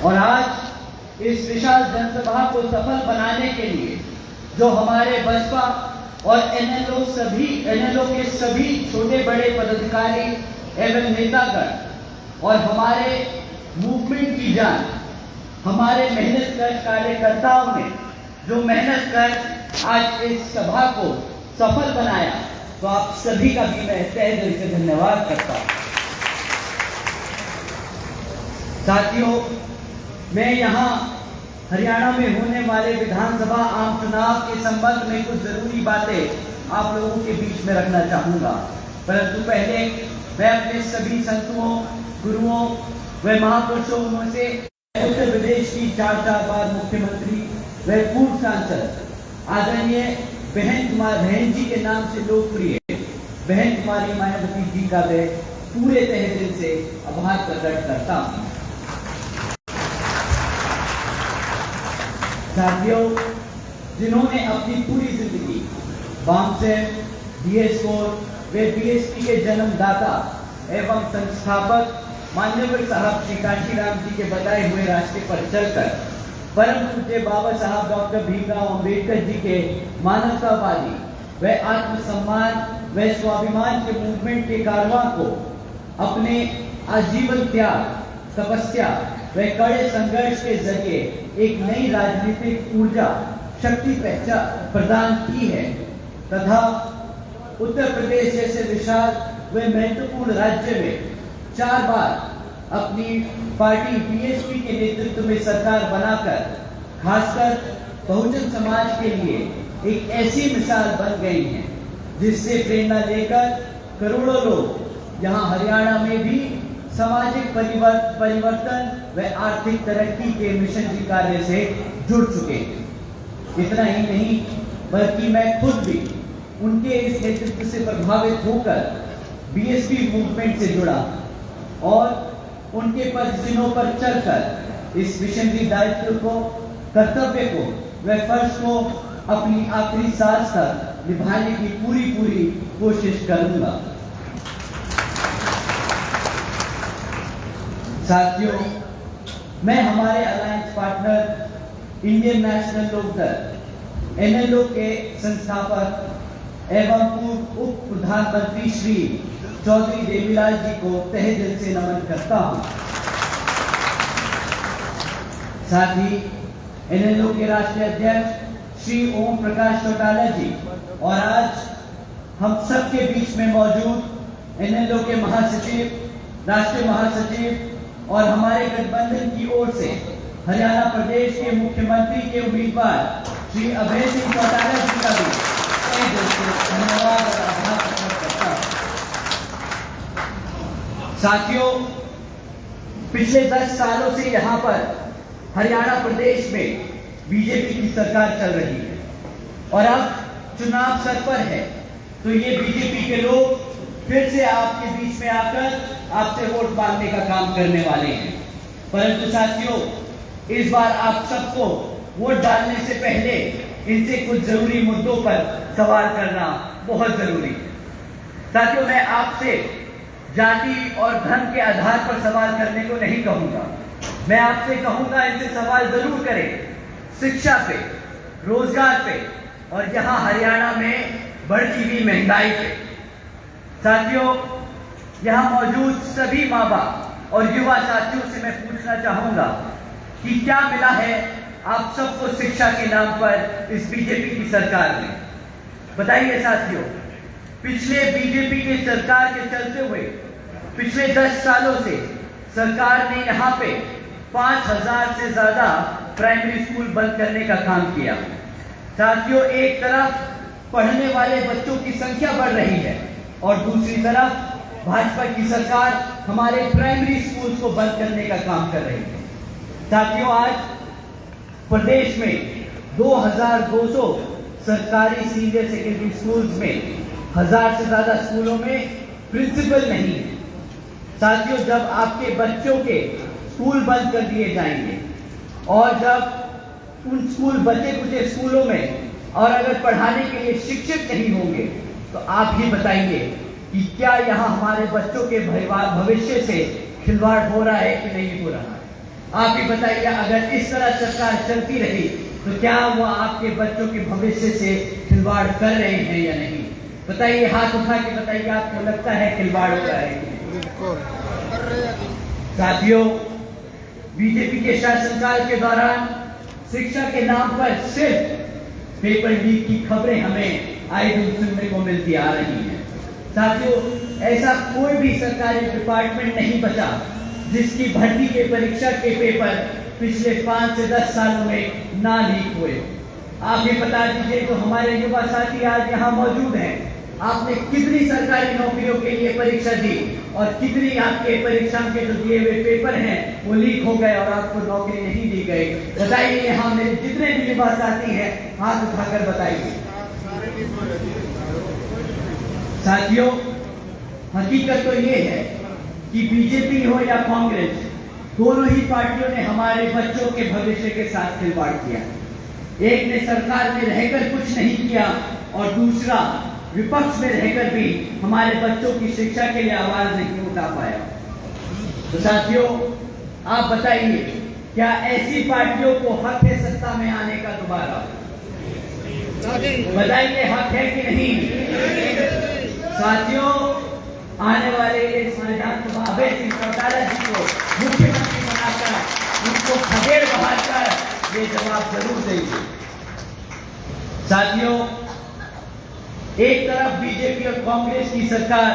और आज इस विशाल जनसभा को सफल बनाने के लिए जो हमारे बसपा और एनएलओ के सभी छोटे बड़े पदाधिकारी एवं नेतागण और हमारे मूवमेंट की जान, हमारे मेहनत कर कार्यकर्ताओं ने जो मेहनत कर आज इस सभा को सफल बनाया, तो आप सभी का भी मैं तहे दिल से धन्यवाद करता हूं। साथियों, मैं यहाँ हरियाणा में होने वाले विधानसभा आम चुनाव के संबंध में कुछ जरूरी बातें आप लोगों के बीच में रखना चाहूंगा, परंतु पहले मैं अपने सभी संतों, गुरुओं व महापुरुषों से उत्तर प्रदेश की 4 बार मुख्यमंत्री व पूर्व सांसद आदरणीय बहन जी के नाम से लोकप्रिय बहन कुमारी मायावती जी का मैं पूरे तहे दिल से आभार प्रकट करता हूं। साथियों, जिन्होंने अपनी पूरी जिंदगी वामसेन, डीएस कोर व बीएसपी के जन्मदाता एवं संस्थापक माननीय साहब श्री काशीराम जी के बताए हुए रास्ते पर चलकर परम पूज्य बाबा साहब डॉक्टर भीमराव अंबेडकर जी के मानवतावादी व आत्मसम्मान व स्वाभिमान के मूवमेंट के कारवां को अपने आजीवन त्याग, तपस्या व कड़े संघर्ष के जरिए एक नई राजनीतिक ऊर्जा शक्ति प्रदान की है तथा उत्तर प्रदेश जैसे विशाल व महत्वपूर्ण राज्य में 4 बार अपनी पार्टी बीएसपी के नेतृत्व में सरकार बनाकर खासकर बहुजन समाज के लिए एक ऐसी मिसाल बन गई है जिससे प्रेरणा लेकर करोड़ों लोग यहाँ हरियाणा में भी सामाजिक परिवर्तन व आर्थिक तरक्की के मिशन कार्य से जुड़ चुके हैं। इतना ही नहीं बल्कि मैं खुद भी उनके इस नेतृत्व से प्रभावित होकर बीएसपी मूवमेंट से जुड़ा और उनके पदचिन्हों पर चलकर इस मिशनरी दायित्व को, कर्तव्य को व फर्ज को अपनी आखिरी सांस तक निभाने की पूरी कोशिश करूंगा। साथियों, मैं हमारे alliance partner Indian national Lokdal एनएलओ के संस्थापक एवं पूर्व उप प्रधानमंत्री श्री चौधरी देवीलाल जी को तहे दिल से नमन करता हूं। साथ ही एनएलओ के राष्ट्रीय अध्यक्ष श्री ओम प्रकाश चौटाला जी और आज हम सबके बीच में मौजूद एनएलओ के महासचिव, राष्ट्रीय महासचिव और हमारे गठबंधन की ओर से हरियाणा प्रदेश के मुख्यमंत्री के उम्मीदवार श्री अभय सिंह चौटाला जी का भी तहे दिल से धन्यवाद और आभार प्रकट करता हूं। साथियों, पिछले 10 सालों से यहाँ पर हरियाणा प्रदेश में बीजेपी की सरकार चल रही है और अब चुनाव सर पर है, तो ये बीजेपी के लोग फिर से आपके बीच में आकर आपसे वोट मांगने का काम करने वाले हैं। परंतु साथियों, इस बार आप सबको वोट डालने से पहले इनसे कुछ जरूरी मुद्दों पर सवाल करना बहुत जरूरी है। साथियों, मैं आपसे जाति और धर्म के आधार पर सवाल करने को नहीं कहूंगा। मैं आपसे कहूंगा इनसे सवाल जरूर करें शिक्षा पे, रोजगार पे और यहाँ हरियाणा में बढ़ती हुई महंगाई पे। साथियों, यहाँ मौजूद सभी माँ बाप और युवा साथियों से मैं पूछना चाहूंगा कि क्या मिला है आप सबको शिक्षा के नाम पर इस बीजेपी की सरकार में? बताइए साथियों। पिछले बीजेपी के सरकार के चलते हुए पिछले 10 सालों से सरकार ने यहाँ पे 5000 से ज्यादा प्राइमरी स्कूल बंद करने का काम किया। साथियों, एक तरफ पढ़ने वाले बच्चों की संख्या बढ़ रही है और दूसरी तरफ भाजपा की सरकार हमारे प्राइमरी स्कूल्स को बंद करने का काम कर रही है। साथियों, आज प्रदेश में 2200 सरकारी सीनियर सेकेंडरी स्कूल्स में 1000 से ज्यादा स्कूलों में प्रिंसिपल नहीं है। साथियों, जब आपके बच्चों के स्कूल बंद कर दिए जाएंगे और जब उन बचे कुछ स्कूलों में और अगर पढ़ाने के लिए शिक्षक नहीं होंगे, तो आप ही बताइए कि क्या यहाँ हमारे बच्चों के भविष्य से खिलवाड़ हो रहा है कि नहीं हो रहा है। आप ही बताइए, अगर इस तरह सरकार चलती रही तो क्या वो आपके बच्चों के भविष्य से खिलवाड़ कर रहे हैं या नहीं? बताइए, हाथ उठा के बताइए, आपको लगता है खिलवाड़ हो रहा है? साथियों, बीजेपी के शासनकाल के दौरान शिक्षा के नाम पर सिर्फ पेपर लीक की खबरें हमें आए दिन सुनने को मिलती आ रही हैं। साथियों, ऐसा कोई भी सरकारी डिपार्टमेंट नहीं बचा जिसकी भर्ती के परीक्षा के पेपर पिछले 5 से 10 सालों में ना लीक हुए। आप ये बता दीजिए, तो हमारे युवा साथी आज यहाँ मौजूद हैं, आपने कितनी सरकारी नौकरियों के लिए परीक्षा दी और कितनी आपके परीक्षा के जो दिए हुए पेपर हैं वो लीक हो गए और आपको नौकरी नहीं दी गई? बताइए, यहाँ मेरे जितने भी युवा साथी हैं हाथ उठाकर बताइए। साथियों, हकीकत तो ये है कि बीजेपी हो या कांग्रेस, दोनों ही पार्टियों ने हमारे बच्चों के भविष्य के साथ खिलवाड़ किया। एक ने सरकार में रहकर कुछ नहीं किया और दूसरा विपक्ष में रहकर भी हमारे बच्चों की शिक्षा के लिए आवाज नहीं उठा पाया। तो साथियों, आप बताइए, क्या ऐसी पार्टियों को हक है सत्ता में आने का दोबारा? बताइए, हक है कि नहीं? साथियों, आने वाले इस विधानसभा अभय सिंह चौटाला जी को मुख्यमंत्री बनाकर उनको खदेड़ बहाकर ये जवाब जरूर देंगे। साथियों, एक तरफ बीजेपी और कांग्रेस की सरकार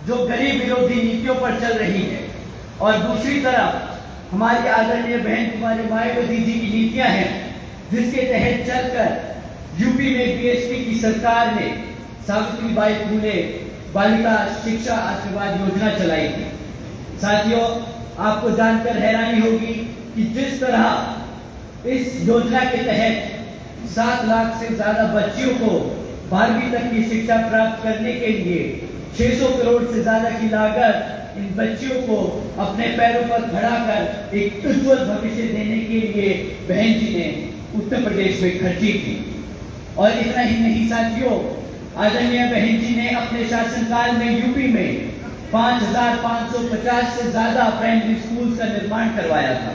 जो गरीब विरोधी नीतियों पर चल रही है और दूसरी तरफ हमारी आदरणीय बहन कुमारी मायावती जी की नीतियां हैं, जिसके तहत चलकर यूपी में बीएसपी की सरकार ने सावित्रीबाई फुले बालिका शिक्षा आशीर्वाद योजना चलाई थी। साथियों, आपको जानकर हैरानी होगी कि जिस तरह इस योजना के तहत 7 लाख से ज्यादा बच्चियों को 12वीं तक की शिक्षा प्राप्त करने के लिए 600 करोड़ से ज्यादा की लागत इन बच्चियों को अपने पैरों पर खड़ा कर एक उज्जवल भविष्य देने के लिए बहन जी ने उत्तर प्रदेश में खर्ची थी। और इतना ही नहीं साथियों, आदरणीय बहन जी ने अपने शासनकाल में यूपी में 5550 से ज्यादा प्राइमरी स्कूल का निर्माण करवाया था।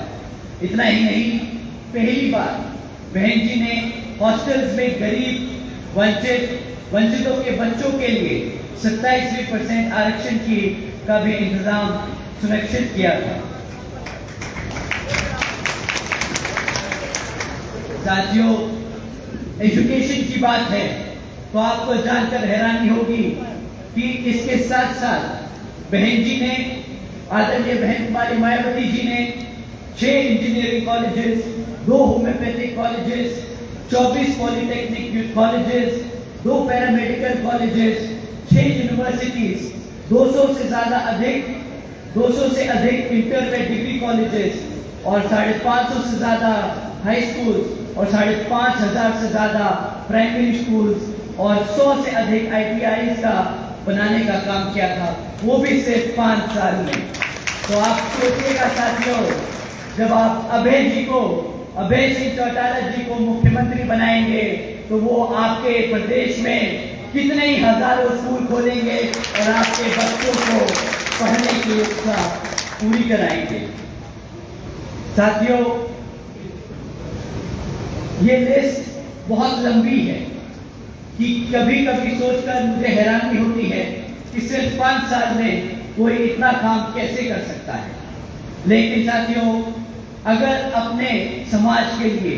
इतना ही नहीं, पहली बार बहन जी ने हॉस्टल्स में गरीब वंचितों के बच्चों के लिए 27% आरक्षण की का भी इंतजाम सुनिश्चित किया था। साथियों, एजुकेशन की बात है तो आपको जानकर हैरानी होगी कि इसके साथ साथ बहन जी ने, आदरणीय बहन कुमारी मायावती जी ने 6 engineering colleges, 2 homeopathic colleges, 24 polytechnic colleges, 2 paramedical colleges, 6 universities, 200 से अधिक इंटर में डिग्री कॉलेजेस और 550 से ज्यादा हाई स्कूल्स और 5,500 से ज्यादा प्राइमरी स्कूल्स और 100 से अधिक ITIs का बनाने का काम किया था, वो भी सिर्फ 5 साल में। तो आप सोचिएगा साथियों, जब आप अभय सिंह चौटाला जी को मुख्यमंत्री बनाएंगे तो वो आपके प्रदेश में कितने ही हजारों स्कूल खोलेंगे और आपके बच्चों को पढ़ने की इच्छा पूरी कराएंगे। साथियों, ये लिस्ट बहुत लंबी है कि कभी कभी सोचकर मुझे हैरानी होती है कि सिर्फ 5 साल में कोई इतना काम कैसे कर सकता है। लेकिन साथियों, अगर अपने समाज के लिए,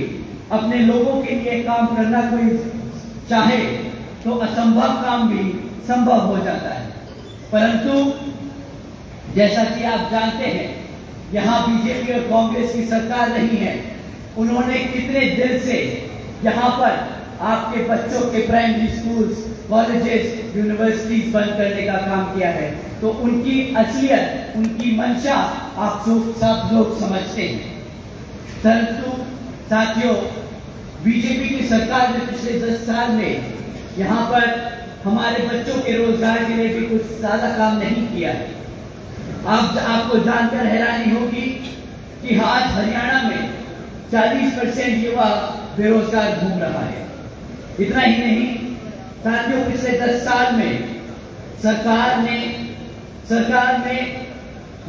अपने लोगों के लिए काम करना कोई चाहे तो असंभव काम भी संभव हो जाता है। परंतु जैसा कि आप जानते हैं, यहाँ बीजेपी और कांग्रेस की सरकार नहीं है। उन्होंने कितने दिल से यहाँ पर आपके बच्चों के प्राइमरी स्कूल्स, कॉलेजेस, यूनिवर्सिटीज बंद करने का काम किया है। तो उनकी असलियत, उनकी मंशा आप सब लोग समझते हैं। परंतु साथियों, बीजेपी की सरकार ने पिछले 10 साल में यहाँ पर हमारे बच्चों के रोजगार के लिए भी कुछ ज्यादा काम नहीं किया है। आपको जानकर हैरानी होगी कि आज हरियाणा में 40% युवा बेरोजगार घूम रहा है। इतना ही नहीं साथियों, पिछले 10 साल में सरकार ने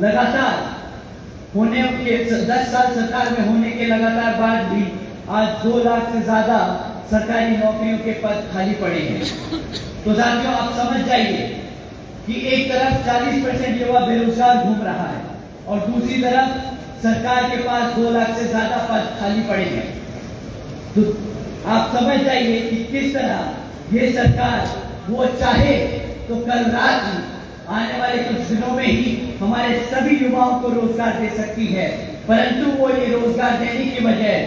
लगातार होने के 10 साल सरकार में होने के लगातार बाद भी आज 2 लाख से ज्यादा सरकारी नौकरियों के पद खाली पड़े हैं। तो साथियों, आप समझ जाइए कि एक तरफ 40% युवा बेरोजगार घूम रहा है और दूसरी तरफ सरकार के पास 2 लाख से ज्यादा पद खाली पड़े हैं। तो आप समझ जाइए कि किस तरह ये सरकार वो चाहे तो कल रात ही आने वाले कुछ दिनों में ही हमारे सभी युवाओं को रोजगार दे सकती है, परंतु वो ये रोजगार देने की बजाय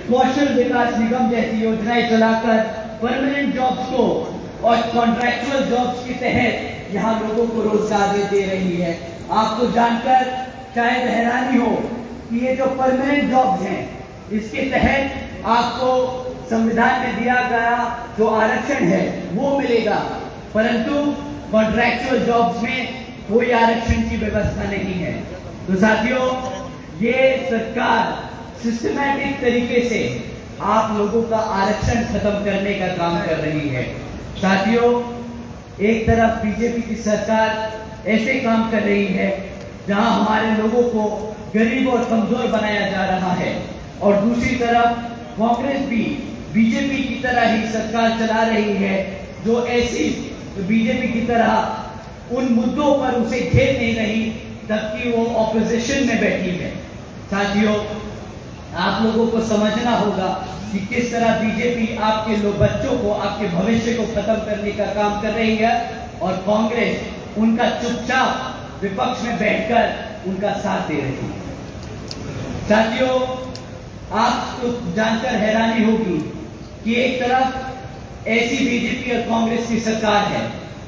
कौशल विकास निगम जैसी योजनाएं चलाकर परमानेंट जॉब्स को और कॉन्ट्रैक्चुअल जॉब्स के तहत यहाँ लोगों को रोजगार दे रही है। आपको जानकर शायद हैरानी हो कि ये जो परमानेंट जॉब्स हैं, इसके तहत आपको संविधान में दिया गया जो आरक्षण है वो मिलेगा, परंतु कॉन्ट्रैक्चुअल जॉब्स में कोई आरक्षण की व्यवस्था नहीं है। तो साथियों, ये सरकार सिस्टमैटिक तरीके से आप लोगों का आरक्षण खत्म करने का काम कर रही है। साथियों, एक तरफ बीजेपी की सरकार ऐसे काम कर रही है जहां हमारे लोगों को गरीब और कमजोर बनाया जा रहा है, और दूसरी तरफ कांग्रेस भी बीजेपी की तरह ही सरकार चला रही है जो ऐसी बीजेपी की तरह उन मुद्दों पर उसे घेर नहीं रही जबकि वो ऑपोजिशन में बैठी है। साथियों, आप लोगों को समझना होगा कि किस तरह बीजेपी आपके बच्चों को, आपके भविष्य को खत्म करने का काम कर रही है और कांग्रेस उनका चुपचाप विपक्ष में बैठकर उनका साथ दे रही है। साथियों, आपको जानकर हैरानी होगी कि एक तरफ ऐसी बीजेपी और कांग्रेस की सरकार है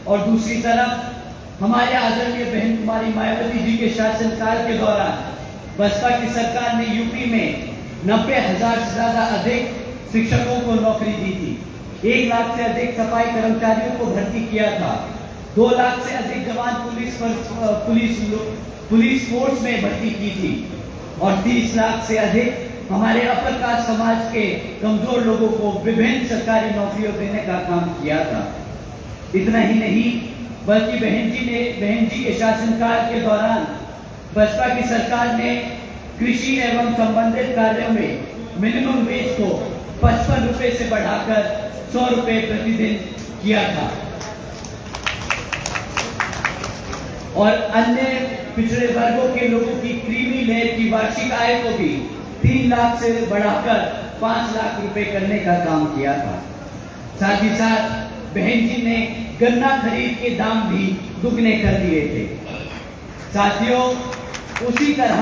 और दूसरी तरफ हमारे आदरणीय बहन कुमारी मायावती जी के शासनकाल के दौरान बसपा की सरकार ने यूपी में 90,000 से ज्यादा अधिक शिक्षकों को नौकरी दी थी, 1 लाख से अधिक सफाई कर्मचारियों को भर्ती किया था, 2 लाख से अधिक जवान पुलिस फोर्स में भर्ती की थी और 30 लाख से अधिक हमारे अपर कास्ट समाज के कमजोर लोगों को विभिन्न सरकारी नौकरियों देने का काम किया था। इतना ही नहीं, बल्कि बहन जी के शासनकाल के दौरान बसपा की सरकार ने कृषि एवं संबंधित कार्यों में मिनिमम वेज को 55 रुपए से बढ़ाकर 100 रुपए प्रतिदिन किया था और अन्य पिछड़े वर्गों के लोगों की क्रीमी लेयर की वार्षिक आय को भी 3 लाख से बढ़ाकर 5 लाख रुपए करने का काम किया था। साथ ही साथ बहन जी ने गन्ना खरीद के दाम भी दुगने कर दिए थे। साथियों, उसी तरह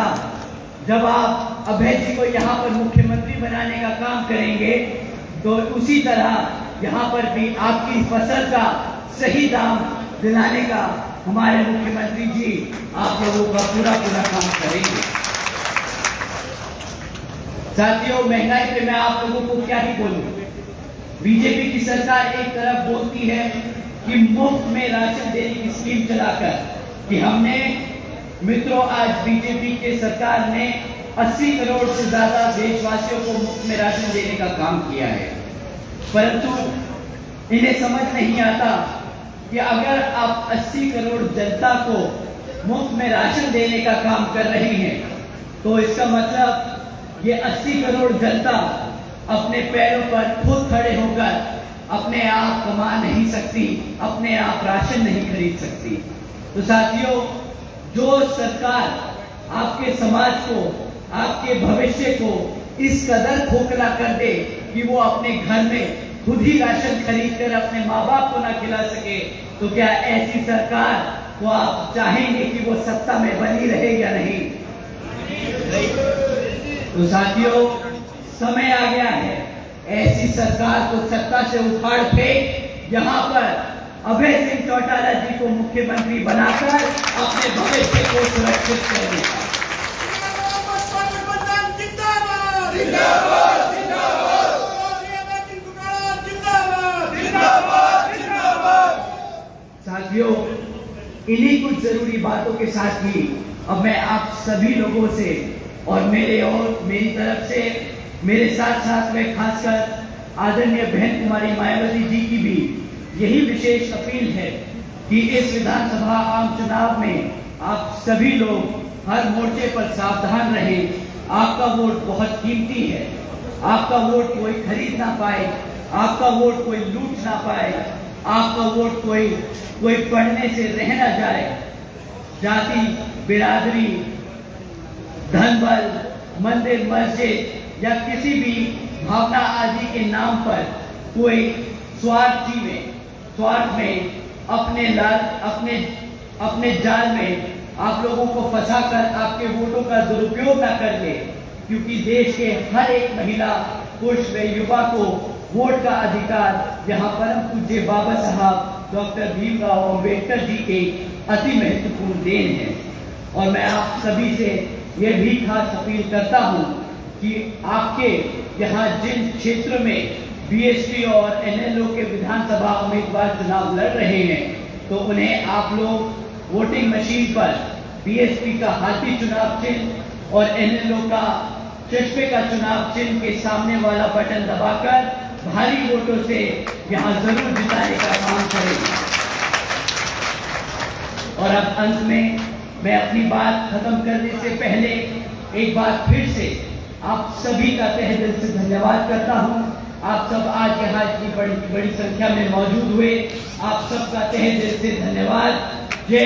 जब आप अभय जी को यहाँ पर मुख्यमंत्री बनाने का काम करेंगे तो उसी तरह यहाँ पर भी आपकी फसल का सही दाम दिलाने का हमारे मुख्यमंत्री जी आप लोगों का पूरा काम करेंगे। साथियों, महंगाई पे मैं आप लोगों को क्या ही बोलूं। बीजेपी की सरकार एक तरफ बोलती है कि मुफ्त में राशन देने की स्कीम चलाकर कि हमने मित्रों, आज बीजेपी के सरकार ने 80 करोड़ से ज्यादा देशवासियों को मुफ्त में राशन देने का काम किया है, परंतु इन्हें समझ नहीं आता कि अगर आप 80 करोड़ जनता को मुफ्त में राशन देने का काम कर रहे हैं तो इसका मतलब ये 80 करोड़ जनता अपने पैरों पर खुद खड़े होकर अपने आप कमा नहीं सकती, अपने आप राशन नहीं खरीद सकती। तो साथियों, जो सरकार आपके समाज को, आपके भविष्य को इस कदर खोखला कर दे कि वो अपने घर में खुद ही राशन खरीद कर अपने माँ बाप को ना खिला सके, तो क्या ऐसी सरकार को आप चाहेंगे कि वो सत्ता में बनी रहे या नहीं? तो साथियों, समय आ गया है ऐसी सरकार को सत्ता से उखाड़ फेंक यहाँ पर अभय सिंह चौटाला जी को मुख्यमंत्री बनाकर अपने भविष्य को सुरक्षित करने का। साथियों, इन्हीं कुछ जरूरी बातों के साथ ही अब मैं आप सभी लोगों से और मेरी तरफ से मेरे साथ साथ में खासकर आदरणीय बहन कुमारी मायावती जी की भी यही विशेष अपील है कि इस विधानसभा आम चुनाव में आप सभी लोग हर मोर्चे पर सावधान रहें। आपका वोट बहुत कीमती है। आपका वोट कोई खरीद ना पाए, आपका वोट कोई लूट ना पाए, आपका वोट कोई पढ़ने से रह ना जाए। जाति, बिरादरी, धन बल, मंदिर मस्जिद या किसी भी भावना आदि के नाम पर कोई स्वार्थ में अपने जाल में आप लोगों को फंसाकर आपके वोटों का दुरुपयोग न कर ले, क्योंकि देश के हर एक महिला, पुरुष व युवा को वोट का अधिकार यहाँ परम पूज्य बाबा साहब डॉक्टर भीमराव अंबेडकर जी के अति महत्वपूर्ण देन है। और मैं आप सभी से यह भी खास अपील करता हूँ कि आपके यहाँ जिन क्षेत्र में बीएसपी और एनएलओ के विधानसभा उम्मीदवार चुनाव लड़ रहे हैं, तो उन्हें आप लोग वोटिंग मशीन पर बीएसपी का हाथी चुनाव चिन्ह और एनएलओ का चश्मे का चुनाव चिन्ह के सामने वाला बटन दबाकर भारी वोटों से यहां जरूर जिताने का काम करें। और अब अंत में मैं अपनी बात खत्म करने से पहले एक बार फिर से आप सभी का तहे दिल से धन्यवाद करता हूं। आप सब आज यहाँ इतनी बड़ी संख्या में मौजूद हुए, आप सबका तहे दिल से धन्यवाद। जय